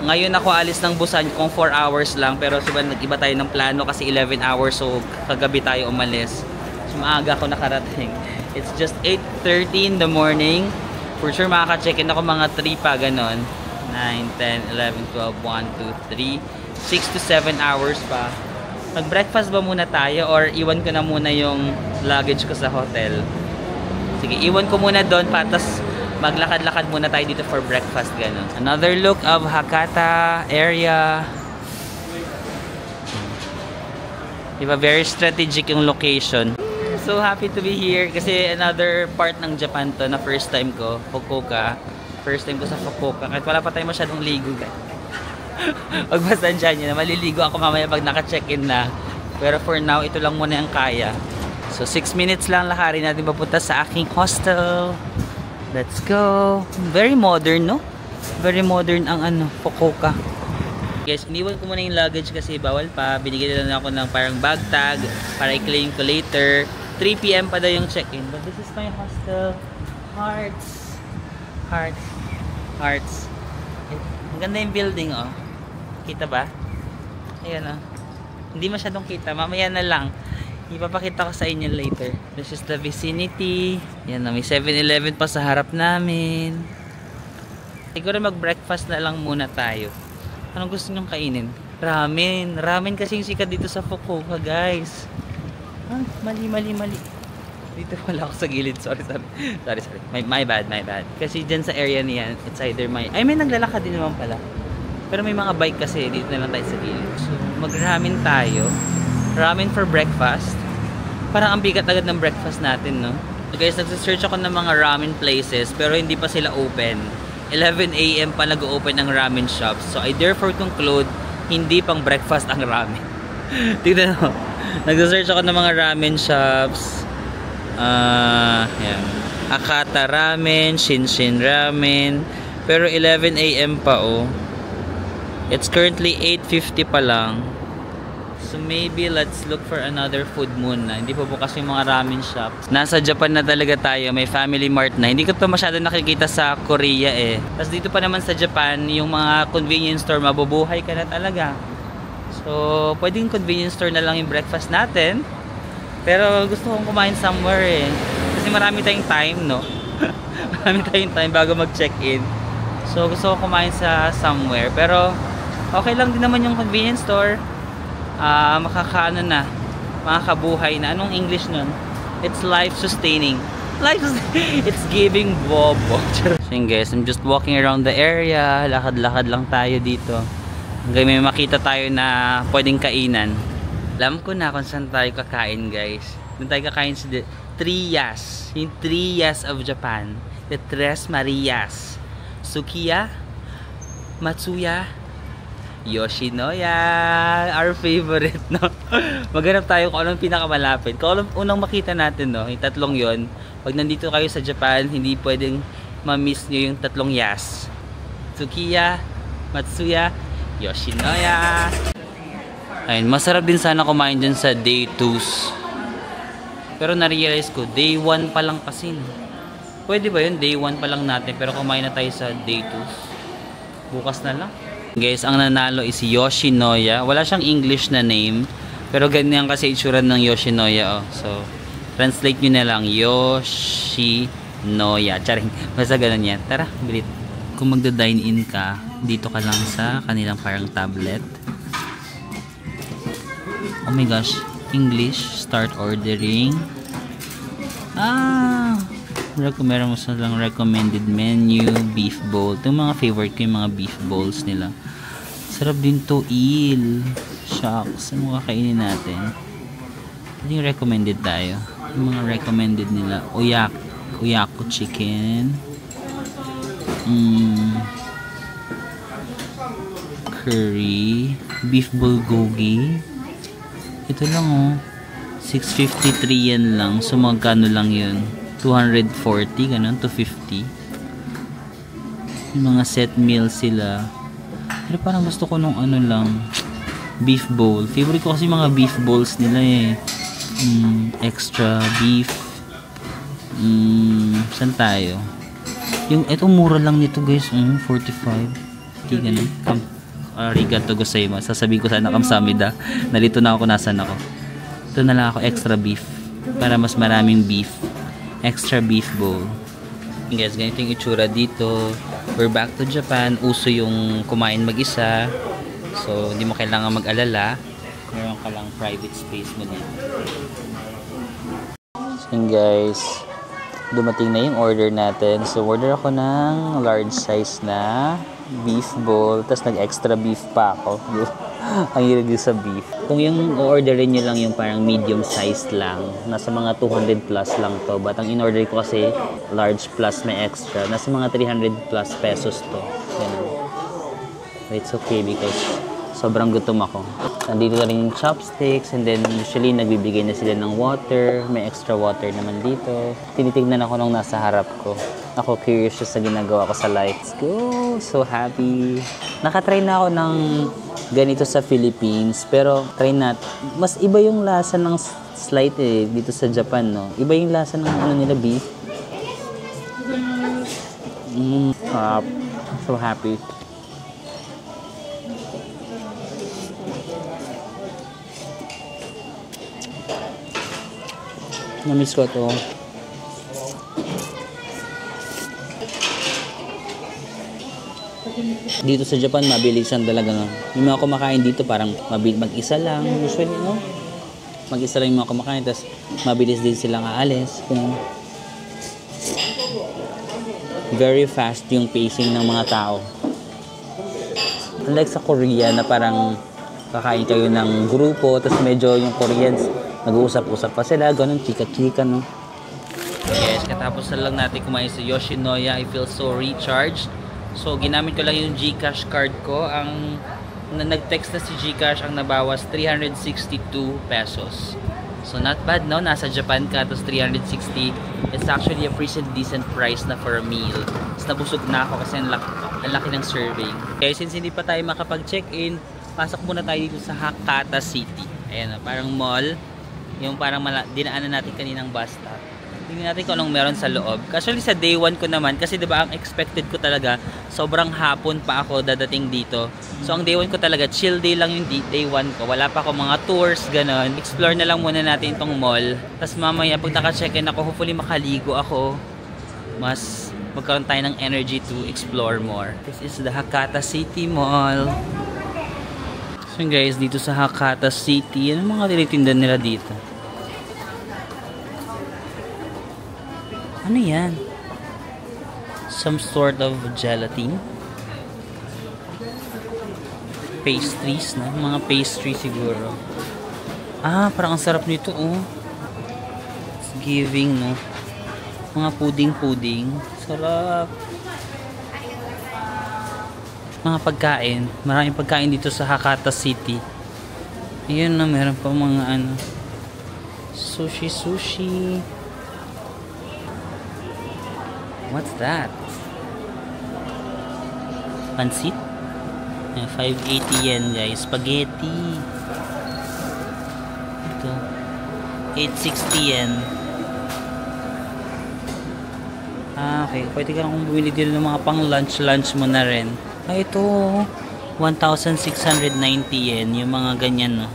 ngayon ako alis ng Busan kung 4 hours lang. Pero nag-iba tayo ng plano kasi 11 hours. So, kagabi tayo umalis. So, maaga ako nakarating. It's just 8:30 in the morning. For sure, makaka-check-in ako mga 3 pa, ganon. 9, 10, 11, 12, 1, 2, 3. 6 to 7 hours pa. Mag-breakfast ba muna tayo or iwan ko na muna yung luggage ko sa hotel? Sige, iwan ko muna doon pa, tapos maglakad-lakad muna tayo dito for breakfast, ganon. Another look of Hakata area. Diba, very strategic yung location. So happy to be here kasi another part ng Japan to na first time ko, Fukuoka. First time ko sa Fukuoka. Kahit wala pa tayo masyadong ligo. Pag basta dyan yun, maliligo ako mamaya pag naka-check-in na. Pero for now, ito lang muna ang kaya. So 6 minutes lang lakarin natin papunta sa aking hostel. Let's go. Very modern, no? Very modern ang Fukuoka. Guys, iniwan ko muna yung luggage kasi bawal pa. Binigyan na ako ng parang bag tag para i-claim ko later. 3 PM pa daw yung check-in. But this is my hostel. Hearts. Hearts. Hearts. Ang ganda yung building, oh. Kita ba? Ayan, oh. Hindi masyadong kita. Mamaya na lang. Ipapakita ko sa inyo later. This is the vicinity. Ayan, oh. May 7-Eleven pa sa harap namin. Siguro mag-breakfast na lang muna tayo. Anong gusto nyong kainin? Ramen. Ramen kasi yung sikat dito sa Fukuoka, guys. Mali. Dito wala ako sa gilid. Sorry. My bad. Kasi dyan sa area niyan, it's either may naglalakad din naman pala. Pero may mga bike kasi. Dito na lang tayo sa gilid. So, mag-ramen tayo. Ramen for breakfast. Parang ang bigat agad ng breakfast natin, no? So guys, nagsisearch ako ng mga ramen places. Pero hindi pa sila open. 11 AM pa nag-open ang ramen shops. So I therefore conclude, hindi pang breakfast ang ramen. Tignan mo. Nag-search ako ng mga ramen shops. Yan. Akata Ramen, Shinshin Ramen. Pero 11 AM pa oh. It's currently 8:50 pa lang. So maybe let's look for another food muna. Hindi pa bukas yung mga ramen shops. Nasa Japan na talaga tayo. May Family Mart na. Hindi ko to masyado nakikita sa Korea eh. Tapos dito pa naman sa Japan, yung mga convenience store, mabubuhay ka na talaga. So pwedeng convenience store na lang yung breakfast natin. Pero gusto kong kumain somewhere eh. Kasi marami tayong time, no? Marami tayong time bago mag-check-in. So gusto kong kumain sa somewhere. Pero okay lang din naman yung convenience store. Makakaano na, makakabuhay na. Anong English nun? It's life sustaining. It's giving bobo. So guys, I'm just walking around the area. Lakad-lakad lang tayo dito. Hanggang may makita tayo na pwedeng kainan. Alam ko na kung saan tayo kakain, guys. Doon tayo kakain sa Triyas. Yung Triyas of Japan. The Tres Marias. Sukiya, Matsuya, Yoshinoya, our favorite, no? Maghanap tayo kung anong pinakamalapit. Kung anong unang makita natin, no? Yung tatlong yon. Pag nandito kayo sa Japan, hindi pwedeng ma-miss nyo yung tatlong yas. Tsukiya, Matsuya, Yoshinoya. Ayun, masarap din sana kumain dyan sa day 2s. Pero na-realize ko, day 1 pa lang kasi. Pwede ba yun? Day 1 pa lang natin, pero kumain na tayo sa day 2s. Bukas na lang. Guys, ang nanalo is Yoshinoya. Wala siyang English na name. Pero ganyan kasi itsura ng Yoshinoya. Oh. So, translate nyo na lang. Yoshinoya. Charing. Basta ganun yan. Tara, bilit. Kung magda-dine in ka, dito ka lang sa kanilang parang tablet. Oh my gosh. English. Start ordering. Meron mo silang recommended menu, beef bowl. Ito yung mga favorite ko, yung mga beef bowls nila. Sarap din to, il. Shucks. Ano kakainin natin? Ito yung recommended tayo. Yung mga recommended nila. Oyaku chicken. Curry. Beef bulgogi. Ito lang oh. 653 yan lang. So magkano lang yun? 240, ganun, 250. Yung mga set meal sila. Pero parang gusto ko nung ano lang, beef bowl. Favorite ko kasi mga beef bowls nila eh. Extra beef. Saan tayo? Yung, etong mura lang nito guys, 45. Hindi ganun. Arigato gozaimasu. Sasabihin ko sana kamsamida. Nalito na ako, nasan ako. Ito na lang ako, extra beef. Para mas maraming beef. Extra beef bowl. Guys, ganito yung itsura dito. We're back to Japan. Uso yung kumain mag-isa. So, hindi mo kailangan mag-alala. Meron ka lang private space mo dito. So, guys, dumating na yung order natin. So, order ako ng large size na beef bowl. Tapos nag-extra beef pa ako. Ang hilig sa beef. Kung yung orderin nyo lang yung parang medium size lang, nasa mga 200 plus lang to. But ang in-order ko kasi large plus may extra. Nasa mga 300 plus pesos to. Ganun. But it's okay because sobrang gutom ako. Nandito na rin yung chopsticks and then usually nagbibigay na sila ng water. May extra water naman dito. Tinitignan ako nung nasa harap ko. Ako curious sa ginagawa ko sa life. Let's go! So happy! Nakatry na ako ng ganito sa Philippines, pero try not. Mas iba yung lasa ng slight eh, dito sa Japan, no? Iba yung lasa ng ano nila, beef. So happy. Na-miss ko to. Dito sa Japan, mabilisan talaga, no? Yung mga kumakain dito, parang mag-isa lang. Usually, no? Mag-isa lang yung mga kumakain, tapos mabilis din silang aalis. Very fast yung pacing ng mga tao. Unlike sa Korea, na parang kakain kayo ng grupo, tapos medyo yung Koreans, nag-uusap-usap pa sila, ganun, chika-chika, no? Yes, katapos na lang natin kumain sa Yoshinoya. I feel so recharged. So, ginamit ko lang yung GCash card ko. Ang nag-text na si GCash, ang nabawas 362 pesos. So not bad, no? Nasa Japan ka, tapos 360. It's actually a pretty decent price na for a meal. Tapos nabusog na ako kasi ang laki ng serving. Okay, since hindi pa tayo makapag-check-in, pasok muna tayo dito sa Hakata City. Ayan, parang mall. Yung parang dinaanan natin kaninang bus stop. Tingnan natin kung anong meron sa loob. Actually sa day 1 ko naman, kasi diba ang expected ko talaga, sobrang hapon pa ako dadating dito. So ang day 1 ko talaga, chill day lang yung day 1 ko. Wala pa ako mga tours, ganon. Explore na lang muna natin itong mall. Tapos mamaya pag naka-check-in ako, hopefully makaligo ako. Mas magkaroon tayo ng energy to explore more. This is the Hakata City Mall. So guys, dito sa Hakata City, ano mga tinitindan nila dito? Ano yan? Some sort of gelatin? Pastries, no? Mga pastry siguro. Ah, parang ang sarap nito, oh. It's giving, no? Mga pudding-pudding. Sarap. Mga pagkain. Maraming pagkain dito sa Hakata City. Ayun na, meron pa mga ano. Sushi. What's that? Pansit? 580 yen guys. Spaghetti. Ito. 860 yen. Ah, okay. Pwede ka kung bumili din ng mga pang lunch mo na rin. Ah, ito. 1,690 yen. Yung mga ganyan, no?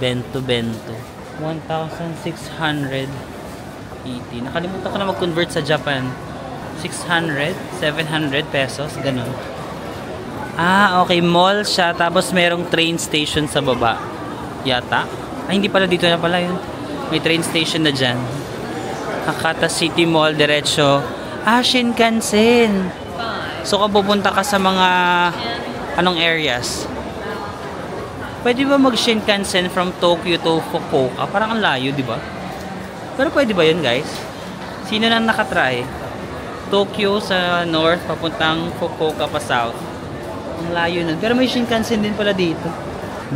Bento. 1,680. Nakalimutan ko na mag-convert sa Japan. 600, 700 pesos, ganun. Ah, okay, mall siya, tapos merong train station sa baba. Yata. Ay, hindi pala, dito na pala yun. May train station na dyan. Hakata City Mall, diretso. Ah, Shinkansen. So, kung pupunta ka sa mga anong areas? Pwede ba mag-Shinkansen from Tokyo to Fukuoka? Parang ang layo, di ba? Pero pwede ba yun, guys? Sino nang nakatry? Tokyo sa north, papuntang Fukuoka pa south. Ang layo nun. Pero may Shinkansen din pala dito.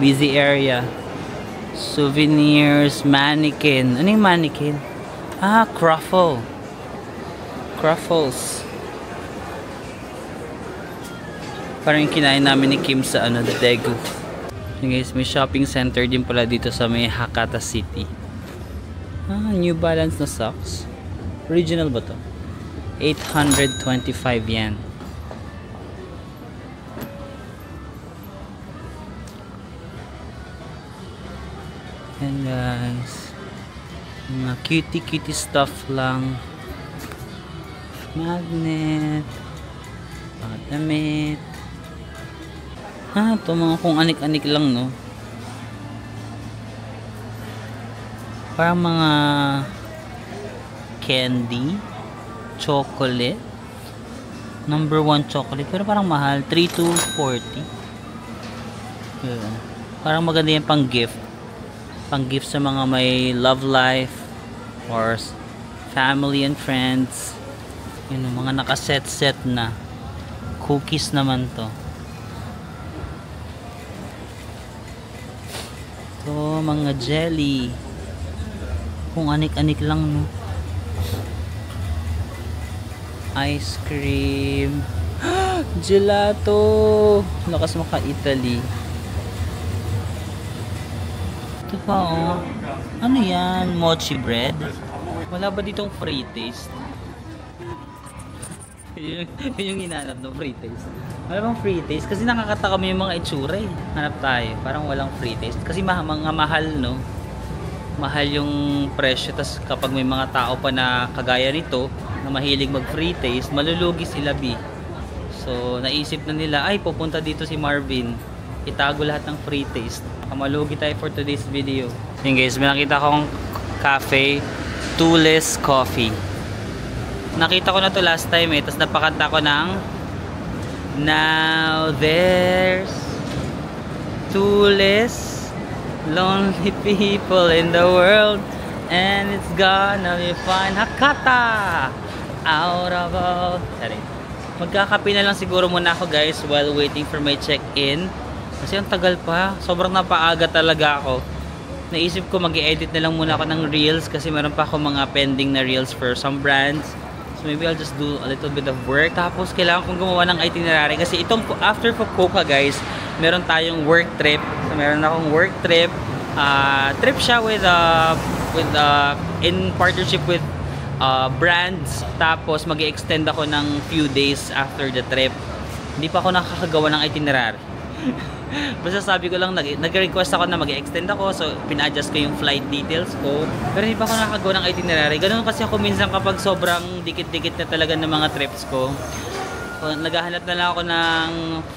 Busy area. Souvenirs, mannequin. Ano yung mannequin? Ah, Cruffles. Parang yung kinain namin ni Kim sa ano, Daegu. So guys, may shopping center din pala dito sa may Hakata City. Ah, New Balance na socks. Original ba to? 825 yen. And guys, mga cutie stuff lang. Magnet. Mga damit. Ah, ito mga kung anik-anik lang, no? Parang mga candy, chocolate, number 1 chocolate, pero parang mahal, 3 to 40. Yeah. Parang maganda yung pang gift sa mga may love life or family and friends. Yun, mga nakaset na cookies naman to. Ito, mga jelly. Kung anik-anik lang, no? Ice cream. Gelato. Lakas maka-Italy. Ito pa, oh. Ano yan? Mochi bread? Wala ba ditong free taste? yun yung hinanap ng free taste. Wala bang free taste? Kasi nakakatakam yung mga itsura eh. Hanap tayo. Parang walang free taste. Kasi mga mahal, no? Mahal yung presyo, tas kapag may mga tao pa na kagaya nito na mahilig mag free taste, malulugi sila B. So naisip na nila, ay pupunta dito si Marvin, itago lahat ng free taste. Malugi tayo for today's video. Yun guys, may nakita akong cafe, Toolless Coffee. Nakita ko na to last time eh, tas napakanta ko ng Now There's Toolless lonely people in the world, and it's gonna be fine. Hakata! Out of all... Sorry. Magkakape na lang siguro muna ako guys while waiting for my check-in. Kasi ang tagal pa. Sobrang napaaga talaga ako. Naisip ko mag-i-edit na lang muna ako ng reels kasi meron pa ako mga pending na reels for some brands. So maybe I'll just do a little bit of work. Tapos kailangan kong gumawa ng itinerary kasi itong after Fukuoka guys, meron tayong work trip. So meron akong work trip. Trip siya with in partnership with brands. Tapos mag-i-extend ako ng few days after the trip. Hindi pa ako nakakagawa ng itinerary. Basta sabi ko lang, nag-request ako na mag-extend ako, so pina-adjust ko yung flight details ko. Pero hindi pa ako nakagawa ng itinerary. Ganun kasi ako minsan kapag sobrang dikit-dikit na talaga ng mga trips ko. So, naghahanap na lang ako ng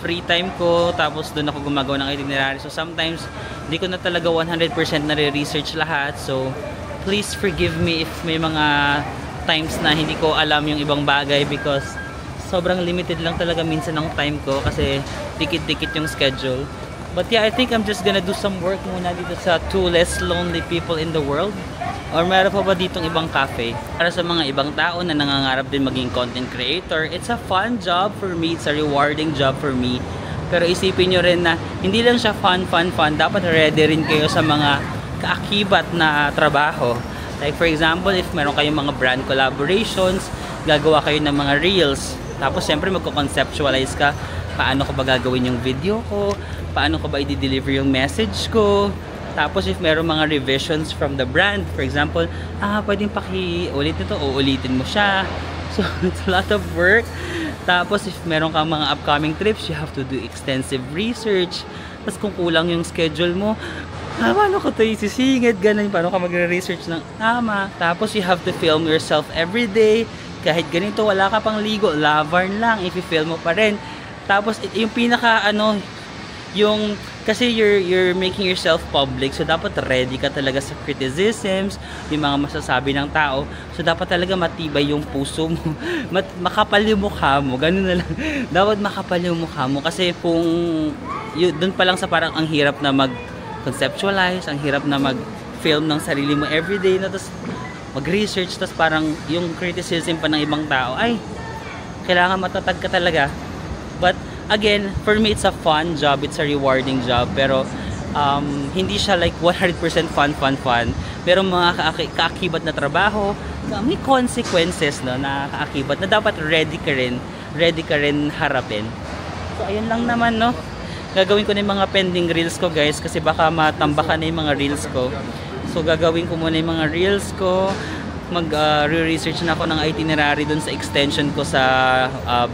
free time ko, tapos doon ako gumagawa ng itinerary. So sometimes, hindi ko na talaga 100% na-research lahat. So please forgive me if may mga times na hindi ko alam yung ibang bagay because sobrang limited lang talaga minsan ng time ko kasi dikit-dikit yung schedule. But yeah, I think I'm just gonna do some work muna dito sa two less lonely people in the world. Or meron pa ba ditong ibang cafe? Para sa mga ibang tao na nangangarap din maging content creator, it's a fun job for me, it's a rewarding job for me. Pero isipin nyo rin na hindi lang siya fun. Dapat ready rin kayo sa mga kaakibat na trabaho. Like for example, if meron kayong mga brand collaborations, gagawa kayo ng mga reels. Tapos siyempre magko-conceptualize ka, paano ko ba gagawin yung video ko, paano ko ba i-deliver yung message ko. Tapos if meron mga revisions from the brand, for example, pwedeng paki-ulit nito o ulitin mo siya. So it's a lot of work. Tapos if meron kang mga upcoming trips, you have to do extensive research. Tapos kung kulang yung schedule mo, paano ko ito isisingit, ganun, paano ka magre-research ng tama. Tapos you have to film yourself every day. Kahit ganito, wala ka pang ligo, lavarn lang, i-film mo pa rin. Tapos yung pinaka kasi you're making yourself public, so dapat ready ka talaga sa criticisms, yung mga masasabi ng tao. So dapat talaga matibay yung puso mo, makapal yung mukha mo, ganun na lang. Dapat makapal yung mukha mo kasi kung doon pa lang sa parang ang hirap na conceptualize, ang hirap na mag-film ng sarili mo everyday na, tapos mag-research, tapos parang yung criticism pa ng ibang tao, ay, kailangan matatag ka talaga. But again, for me, it's a fun job, it's a rewarding job, pero hindi siya like 100% fun. Pero mga kaakibat na trabaho, may consequences no, na kaakibat na dapat ready ka rin harapin. So ayun lang naman no. Gagawin ko na yung mga pending reels ko guys kasi baka matambakan na yung mga reels ko. So gagawin ko muna yung mga reels ko. Mag-research na ako ng itinerary dun sa extension ko sa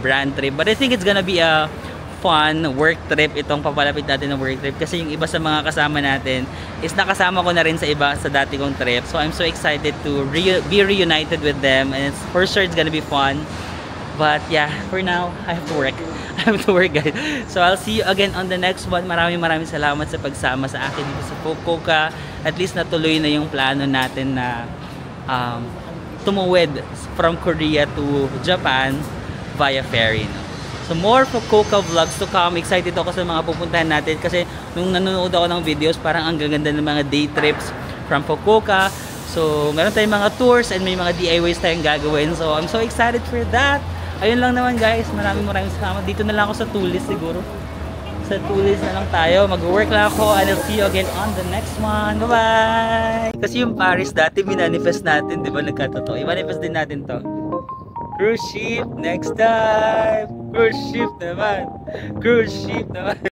brand trip. But I think it's gonna be a fun work trip itong papalapit natin ng work trip kasi yung iba sa mga kasama natin is nakasama ko na rin sa iba sa dati kong trip. So I'm so excited to be reunited with them and for sure it's gonna be fun. But yeah, for now, I have to work. Guys. So I'll see you again on the next one. Maraming salamat sa pagsama sa akin dito sa Fukuoka. At least natuloy na yung plano natin na tumuwid from Korea to Japan via ferry. No? So more Fukuoka vlogs to come. Excited ako sa mga pupuntahan natin kasi nung nanonood ako ng videos, parang ang gaganda ng mga day trips from Fukuoka. So meron tayong mga tours and may mga DIYs tayong gagawin. So I'm so excited for that. Ayun lang naman guys, maraming salamat. Dito na lang ako sa Tulis siguro. Sa Tulis na lang tayo. Mag-work lang ako and I'll see you again on the next one. Bye-bye! Kasi yung Paris dati, minanifest natin, di ba? Nagkatotoo. I-manifest din natin to. Cruise ship next time! Cruise ship naman! Cruise ship naman!